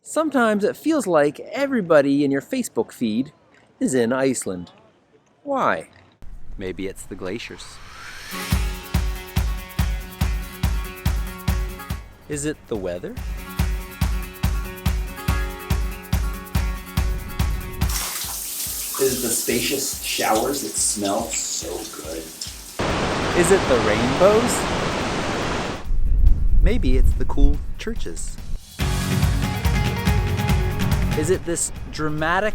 Sometimes it feels like everybody in your Facebook feed is in Iceland. Why? Maybe it's the glaciers. Is it the weather? Is it the spacious showers that smell so good? Is it the rainbows? Maybe it's the cool churches. Is it this dramatic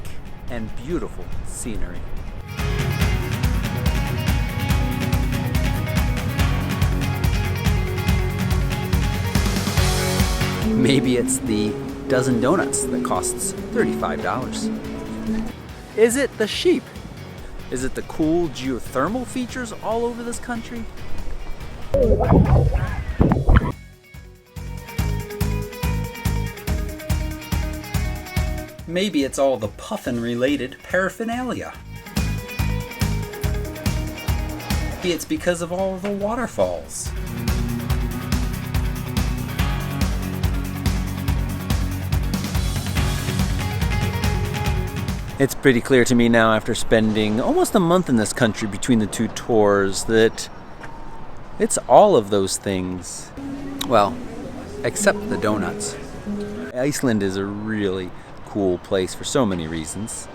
and beautiful scenery? Maybe it's the dozen donuts that costs $35. Is it the sheep? Is it the cool geothermal features all over this country? Maybe it's all the puffin-related paraphernalia. Maybe it's because of all the waterfalls. It's pretty clear to me now, after spending almost a month in this country between the two tours, that it's all of those things. Well, except the donuts. Iceland is a really cool place for so many reasons.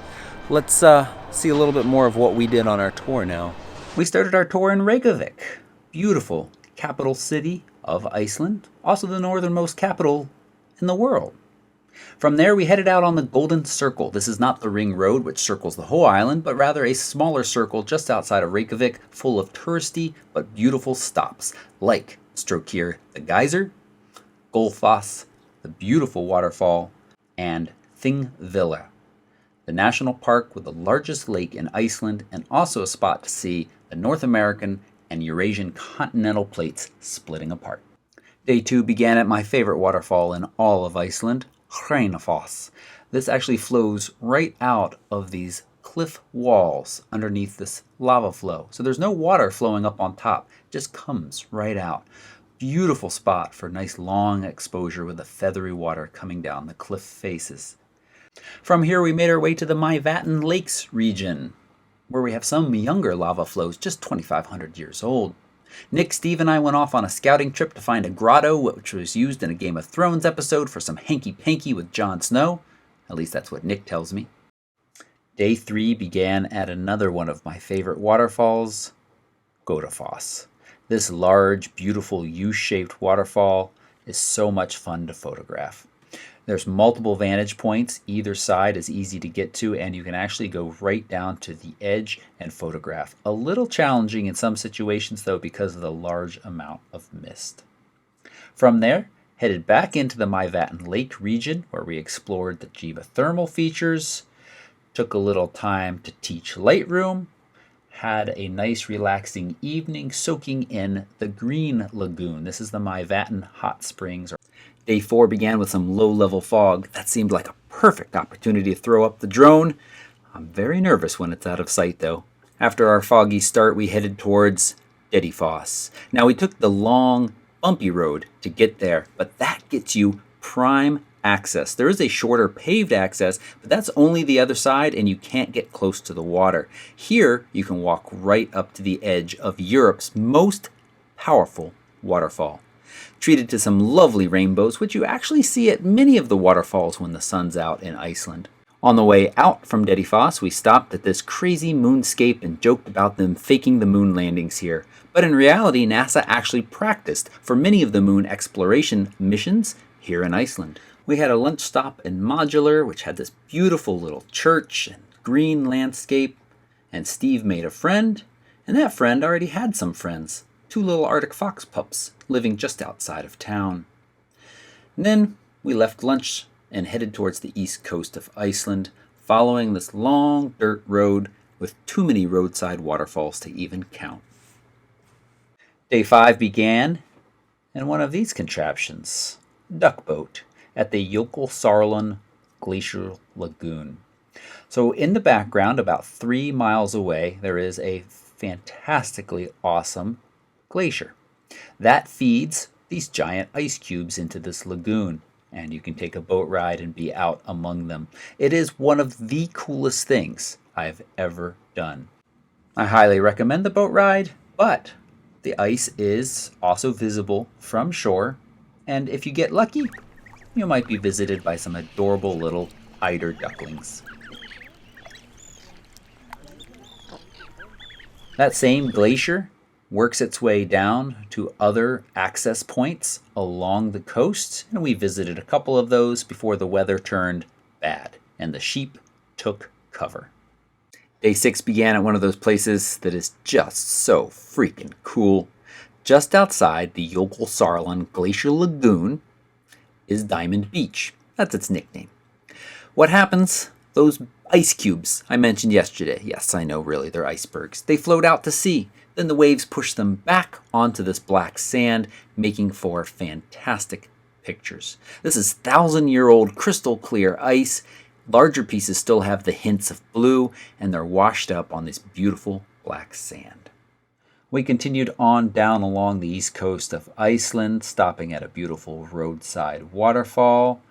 Let's see a little bit more of what we did on our tour now. We started our tour in Reykjavik, beautiful capital city of Iceland, also the northernmost capital in the world. From there, we headed out on the Golden Circle. This is not the ring road which circles the whole island, but rather a smaller circle just outside of Reykjavik, full of touristy but beautiful stops, like Strokir the Geyser, Goðafoss, the beautiful waterfall, and Thingvellir, the national park with the largest lake in Iceland, and also a spot to see the North American and Eurasian continental plates splitting apart. Day 2 began at my favorite waterfall in all of Iceland, Dettifoss. This actually flows right out of these cliff walls underneath this lava flow. So there's no water flowing up on top, it just comes right out. Beautiful spot for nice long exposure with the feathery water coming down the cliff faces. From here we made our way to the Mývatn Lakes region, where we have some younger lava flows, just 2,500 years old. Nick, Steve, and I went off on a scouting trip to find a grotto which was used in a Game of Thrones episode for some hanky-panky with Jon Snow. At least that's what Nick tells me. Day 3 began at another one of my favorite waterfalls, Goðafoss. This large, beautiful U-shaped waterfall is so much fun to photograph. There's multiple vantage points. Either side is easy to get to, and you can actually go right down to the edge and photograph. A little challenging in some situations, though, because of the large amount of mist. From there, headed back into the Mývatn Lake region, where we explored the geothermal features, took a little time to teach Lightroom, had a nice relaxing evening soaking in the Green Lagoon. This is the Mývatn Hot Springs. Day 4 began with some low-level fog. That seemed like a perfect opportunity to throw up the drone. I'm very nervous when it's out of sight, though. After our foggy start, we headed towards Dettifoss. Now, we took the long, bumpy road to get there, but that gets you prime access. There is a shorter paved access, but that's only the other side, and you can't get close to the water. Here, you can walk right up to the edge of Europe's most powerful waterfall. Treated to some lovely rainbows, which you actually see at many of the waterfalls when the sun's out in Iceland. On the way out from Dettifoss, we stopped at this crazy moonscape and joked about them faking the moon landings here. But in reality, NASA actually practiced for many of the moon exploration missions here in Iceland. We had a lunch stop in Modular, which had this beautiful little church and green landscape, and Steve made a friend, and that friend already had some friends. 2 little Arctic fox pups living just outside of town. And then we left lunch and headed towards the east coast of Iceland, following this long dirt road with too many roadside waterfalls to even count. Day 5 began in one of these contraptions, duck boat, at the Jökulsárlón Glacier Lagoon. So in the background, about 3 miles away, there is a fantastically awesome glacier that feeds these giant ice cubes into this lagoon. and you can take a boat ride and be out among them. It is one of the coolest things I've ever done. I highly recommend the boat ride, but the ice is also visible from shore, and if you get lucky, you might be visited by some adorable little eider ducklings. That same glacier works its way down to other access points along the coast, and we visited a couple of those before the weather turned bad and the sheep took cover. Day 6 began at one of those places that is just so freaking cool. Just outside the Jökulsárlón Glacier Lagoon is Diamond Beach. That's its nickname. What happens? Those ice cubes I mentioned yesterday, yes, I know, really, they're icebergs. They float out to sea. Then the waves push them back onto this black sand, making for fantastic pictures. This is 1,000-year-old crystal clear ice. Larger pieces still have the hints of blue, and they're washed up on this beautiful black sand. We continued on down along the east coast of Iceland, stopping at a beautiful roadside waterfall,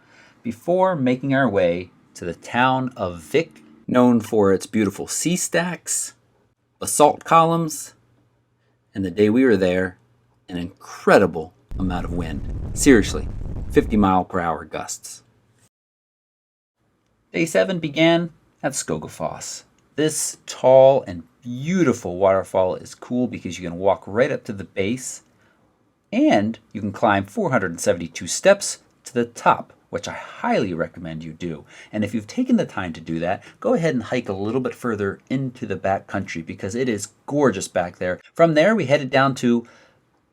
before making our way to the town of Vic, known for its beautiful sea stacks, basalt columns, and the day we were there, an incredible amount of wind. Seriously, 50-mile-per-hour gusts. Day 7 began at Goðafoss. This tall and beautiful waterfall is cool because you can walk right up to the base, and you can climb 472 steps to the top, which I highly recommend you do. And if you've taken the time to do that, go ahead and hike a little bit further into the back country because it is gorgeous back there. From there, we headed down to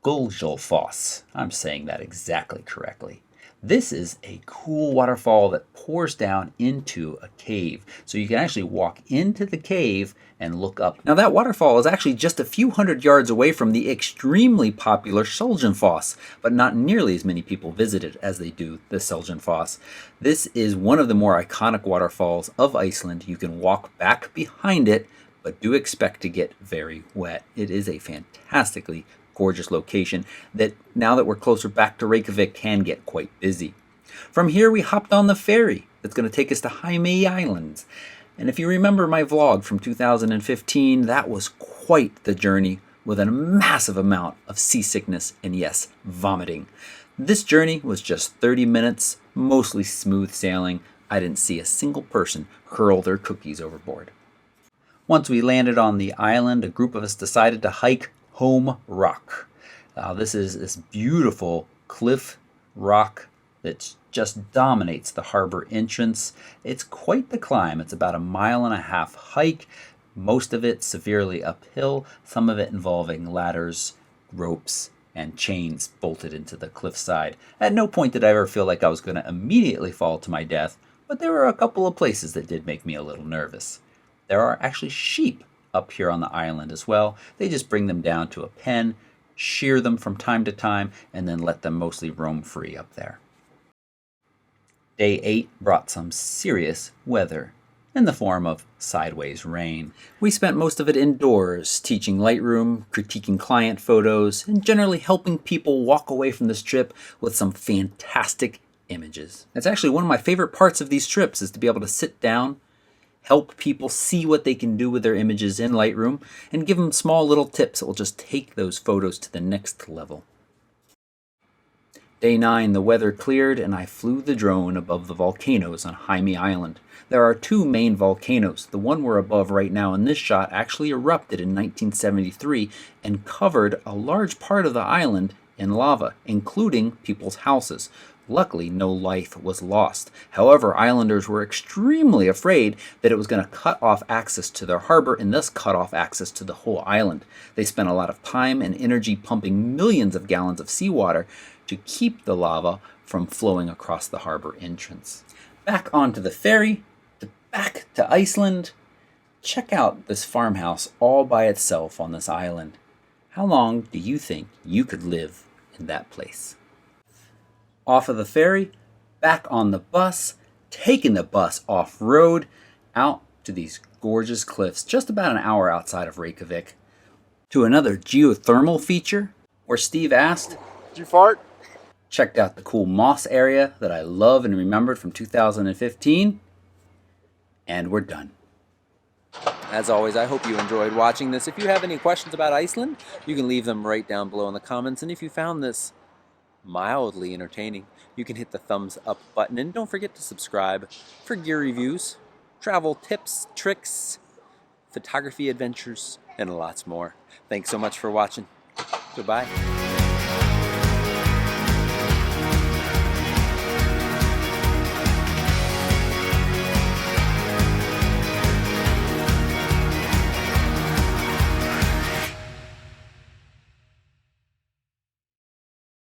Goðafoss. I'm saying that exactly correctly. This is a cool waterfall that pours down into a cave. So you can actually walk into the cave and look up. Now that waterfall is actually just a few hundred yards away from the extremely popular Seljalandsfoss, but not nearly as many people visit it as they do the Seljalandsfoss. This is one of the more iconic waterfalls of Iceland. You can walk back behind it, but do expect to get very wet. It is a fantastically gorgeous location that, now that we're closer back to Reykjavik, can get quite busy. From here we hopped on the ferry that's going to take us to Heimaey Islands. And if you remember my vlog from 2015, that was quite the journey with a massive amount of seasickness and, yes, vomiting. This journey was just 30 minutes, mostly smooth sailing. I didn't see a single person hurl their cookies overboard. Once we landed on the island, a group of us decided to hike Home Rock. This is this beautiful cliff rock that just dominates the harbor entrance. It's quite the climb. It's about a 1.5 mile hike, most of it severely uphill, some of it involving ladders, ropes, and chains bolted into the cliffside. At no point did I ever feel like I was going to immediately fall to my death, but there were a couple of places that did make me a little nervous. There are actually sheep up here on the island as well. They just bring them down to a pen, shear them from time to time, and then let them mostly roam free up there. Day 8 brought some serious weather in the form of sideways rain. We spent most of it indoors, teaching Lightroom, critiquing client photos, and generally helping people walk away from this trip with some fantastic images. It's actually one of my favorite parts of these trips, is to be able to sit down, help people see what they can do with their images in Lightroom, and give them small little tips that will just take those photos to the next level. Day 9, the weather cleared and I flew the drone above the volcanoes on Heimaey Island. There are 2 main volcanoes. The one we're above right now in this shot actually erupted in 1973 and covered a large part of the island in lava, including people's houses. Luckily, no life was lost. However, islanders were extremely afraid that it was going to cut off access to their harbor and thus cut off access to the whole island. They spent a lot of time and energy pumping millions of gallons of seawater to keep the lava from flowing across the harbor entrance. Back onto the ferry, back to Iceland. Check out this farmhouse all by itself on this island. How long do you think you could live in that place? Off of the ferry, back on the bus, taking the bus off-road, out to these gorgeous cliffs just about an hour outside of Reykjavik, to another geothermal feature where Steve asked, Did you fart? checked out the cool moss area that I love and remembered from 2015, and we're done. As always, I hope you enjoyed watching this. If you have any questions about Iceland, you can leave them right down below in the comments. And if you found this mildly entertaining, you can hit the thumbs up button. And don't forget to subscribe for gear reviews, travel tips, tricks, photography adventures, and lots more. Thanks so much for watching. Goodbye.